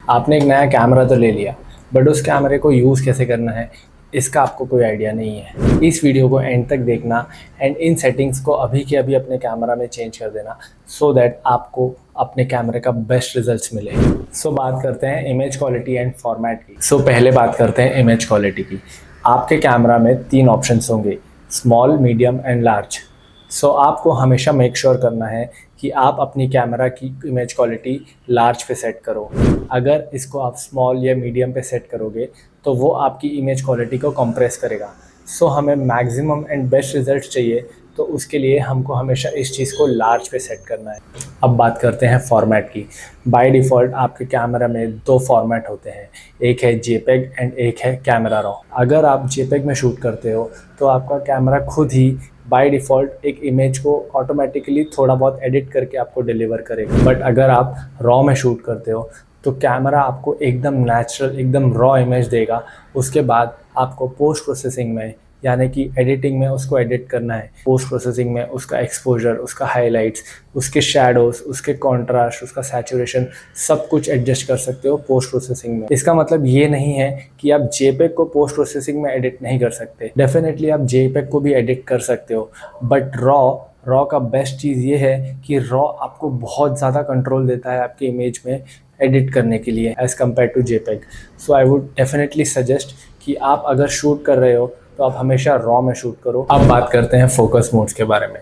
आपने एक नया कैमरा तो ले लिया, बट उस कैमरे को यूज़ कैसे करना है इसका आपको कोई आइडिया नहीं है। इस वीडियो को एंड तक देखना एंड इन सेटिंग्स को अभी के अभी अपने कैमरा में चेंज कर देना सो दैट आपको अपने कैमरे का बेस्ट रिजल्ट्स मिले। बात करते हैं इमेज क्वालिटी एंड फॉर्मेट की। पहले बात करते हैं इमेज क्वालिटी की। आपके कैमरा में 3 ऑप्शंस होंगे, स्मॉल, मीडियम एंड लार्ज। आपको हमेशा मेक श्योर करना है कि आप अपनी कैमरा की इमेज क्वालिटी लार्ज पे सेट करो। अगर इसको आप स्मॉल या मीडियम पे सेट करोगे तो वो आपकी इमेज क्वालिटी को कंप्रेस करेगा। हमें मैक्सिमम एंड बेस्ट रिजल्ट चाहिए तो उसके लिए हमको हमेशा इस चीज़ को लार्ज पे सेट करना है। अब बात करते हैं फॉर्मेट की। बाय डिफ़ॉल्ट आपके कैमरा में 2 फॉर्मेट होते हैं, एक है जेपेग एंड एक है कैमरा रॉ। अगर आप जेपेग में शूट करते हो तो आपका कैमरा खुद ही बाय डिफ़ॉल्ट एक इमेज को ऑटोमेटिकली थोड़ा बहुत एडिट करके आपको डिलीवर करेगा। बट अगर आप रॉ में शूट करते हो तो कैमरा आपको एकदम नेचुरल, एकदम रॉ इमेज देगा। उसके बाद आपको पोस्ट प्रोसेसिंग में यानी कि एडिटिंग में उसको एडिट करना है। पोस्ट प्रोसेसिंग में उसका एक्सपोजर, उसका हाइलाइट्स, उसके शैडोज़, उसके कॉन्ट्रास्ट, उसका सैचुरेशन सब कुछ एडजस्ट कर सकते हो पोस्ट प्रोसेसिंग में। इसका मतलब ये नहीं है कि आप जेपेग को पोस्ट प्रोसेसिंग में एडिट नहीं कर सकते। डेफिनेटली आप जेपेग को भी एडिट कर सकते हो, बट रॉ का बेस्ट चीज़ ये है कि रॉ आपको बहुत ज़्यादा कंट्रोल देता है आपकी इमेज में एडिट करने के लिए as compare to JPEG. I would definitely suggest कि आप अगर शूट कर रहे हो तो आप हमेशा रॉ में शूट करो। अब बात करते हैं फोकस मोड्स के बारे में।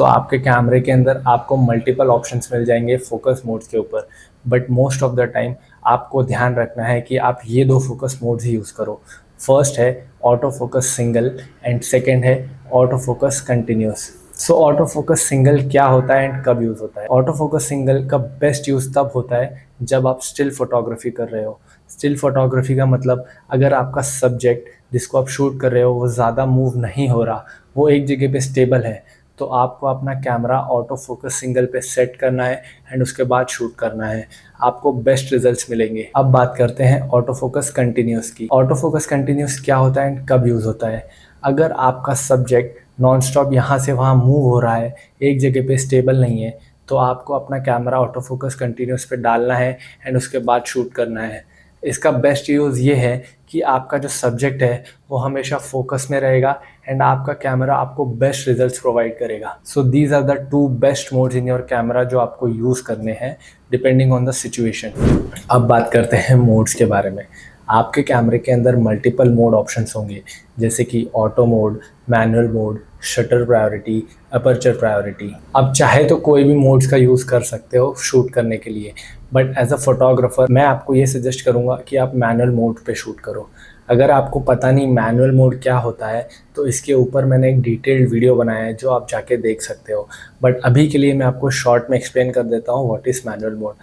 आपके कैमरे के अंदर आपको मल्टीपल ऑप्शंस मिल जाएंगे फोकस मोड्स के ऊपर, but most of the time आपको ध्यान रखना है कि आप ये 2 फोकस मोड्स ही यूज़ करो। फर्स्ट है auto focus single and second है auto focus continuous. Auto focus single क्या होता है एंड कब यूज़ होता है? ऑटो फोकस सिंगल का बेस्ट यूज़ तब होता है जब आप स्टिल फोटोग्राफी कर रहे हो। स्टिल फोटोग्राफी का मतलब अगर आपका सब्जेक्ट जिसको आप शूट कर रहे हो वो ज़्यादा मूव नहीं हो रहा, वो एक जगह पे स्टेबल है, तो आपको अपना कैमरा ऑटो फोकस सिंगल पे सेट करना है एंड उसके बाद शूट करना है। आपको बेस्ट रिजल्ट्स मिलेंगे। अब बात करते हैं ऑटो फोकस कंटिन्यूस की। ऑटो फोकस कंटिन्यूस क्या होता है एंड कब यूज़ होता है? अगर आपका सब्जेक्ट नॉन स्टॉप यहाँ से वहाँ मूव हो रहा है, एक जगह पे स्टेबल नहीं है, तो आपको अपना कैमरा ऑटो फोकस कंटिन्यूस पे डालना है एंड उसके बाद शूट करना है। इसका बेस्ट यूज़ ये है कि आपका जो सब्जेक्ट है वो हमेशा फोकस में रहेगा एंड आपका कैमरा आपको बेस्ट रिजल्ट्स प्रोवाइड करेगा। These are the 2 best modes in your camera जो आपको यूज़ करने हैं डिपेंडिंग ऑन द सिचुएशन। अब बात करते हैं मोड्स के बारे में। आपके कैमरे के अंदर मल्टीपल मोड ऑप्शंस होंगे, जैसे कि auto mode, manual mode, shutter priority, aperture priority. अब चाहे तो कोई भी मोड्स का यूज़ कर सकते हो शूट करने के लिए, बट एज अ फोटोग्राफर मैं आपको ये सजेस्ट करूँगा कि आप मैनुअल मोड पे शूट करो। अगर आपको पता नहीं मैनुअल मोड क्या होता है तो इसके ऊपर मैंने एक डिटेल्ड वीडियो बनाया है जो आप जाके देख सकते हो, बट अभी के लिए मैं आपको शॉर्ट में एक्सप्लेन कर देता हूँ what is manual mode.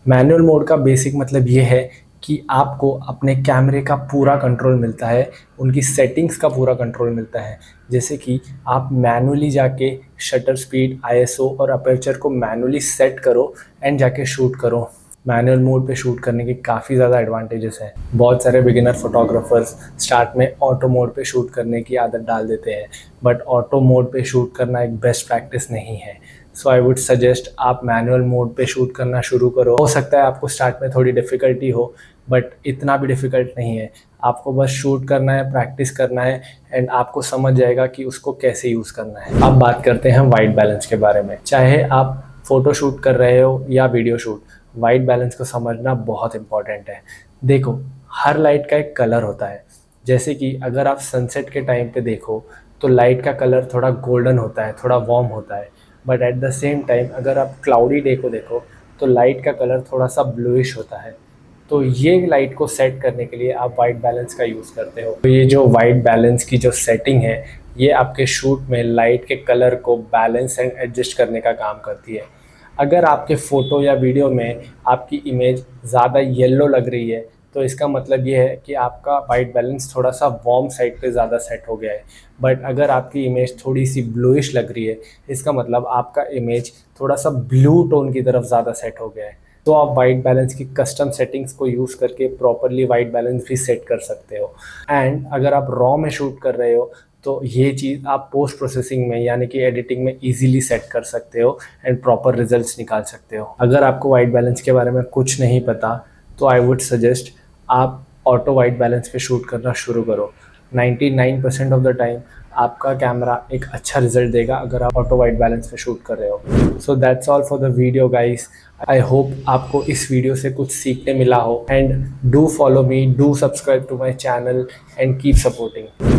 Manual mode का बेसिक मतलब ये है कि आपको अपने कैमरे का पूरा कंट्रोल मिलता है, उनकी सेटिंग्स का पूरा कंट्रोल मिलता है। जैसे कि आप मैनुअली जाके शटर स्पीड, आईएसओ और अपर्चर को मैनुअली सेट करो एंड जाके शूट करो। मैनुअल मोड पे शूट करने के काफ़ी ज़्यादा एडवांटेजेस हैं। बहुत सारे बिगिनर फोटोग्राफर्स स्टार्ट में ऑटो मोड पे शूट करने की आदत डाल देते हैं, बट ऑटो मोड पे शूट करना एक बेस्ट प्रैक्टिस नहीं है। आई वुड सजेस्ट आप मैनुअल मोड पे शूट करना शुरू करो। हो सकता है आपको स्टार्ट में थोड़ी डिफ़िकल्टी हो, बट इतना भी डिफ़िकल्ट नहीं है। आपको बस शूट करना है, प्रैक्टिस करना है एंड आपको समझ जाएगा कि उसको कैसे यूज़ करना है। अब बात करते हैं वाइट बैलेंस के बारे में। चाहे आप फ़ोटो शूट कर रहे हो या वीडियो शूट, वाइट बैलेंस को समझना बहुत इम्पॉर्टेंट है। देखो, हर लाइट का एक कलर होता है। जैसे कि अगर आप सनसेट के टाइम पे देखो तो लाइट का कलर थोड़ा गोल्डन होता है, थोड़ा वार्म होता है, but at the same time अगर आप क्लाउडी डे को देखो तो लाइट का कलर थोड़ा सा ब्लूइश होता है। तो ये लाइट को सेट करने के लिए आप वाइट बैलेंस का यूज़ करते हो। तो ये जो वाइट बैलेंस की जो सेटिंग है ये आपके शूट में लाइट के कलर को बैलेंस एंड एडजस्ट करने का काम करती है। अगर आपके फ़ोटो या वीडियो में आपकी इमेज ज़्यादा येलो लग रही है तो इसका मतलब ये है कि आपका वाइट बैलेंस थोड़ा सा वार्म साइड पे ज़्यादा सेट हो गया है। बट अगर आपकी इमेज थोड़ी सी ब्लूइश लग रही है, इसका मतलब आपका इमेज थोड़ा सा ब्लू टोन की तरफ ज़्यादा सेट हो गया है। तो आप वाइट बैलेंस की कस्टम सेटिंग्स को यूज़ करके प्रॉपरली वाइट बैलेंस भी सेट कर सकते हो। एंड अगर आप रॉ में शूट कर रहे हो तो ये चीज़ आप पोस्ट प्रोसेसिंग में यानी कि एडिटिंग में इजीली सेट कर सकते हो एंड प्रॉपर रिजल्ट्स निकाल सकते हो। अगर आपको वाइट बैलेंस के बारे में कुछ नहीं पता तो आई वुड सजेस्ट आप ऑटो वाइट बैलेंस पे शूट करना शुरू करो। 99% ऑफ द टाइम आपका कैमरा एक अच्छा रिजल्ट देगा अगर आप ऑटो वाइट बैलेंस पे शूट कर रहे हो। So that's all for the video guys. I hope आपको इस वीडियो से कुछ सीखने मिला हो, and do follow me, do subscribe to my channel and keep supporting.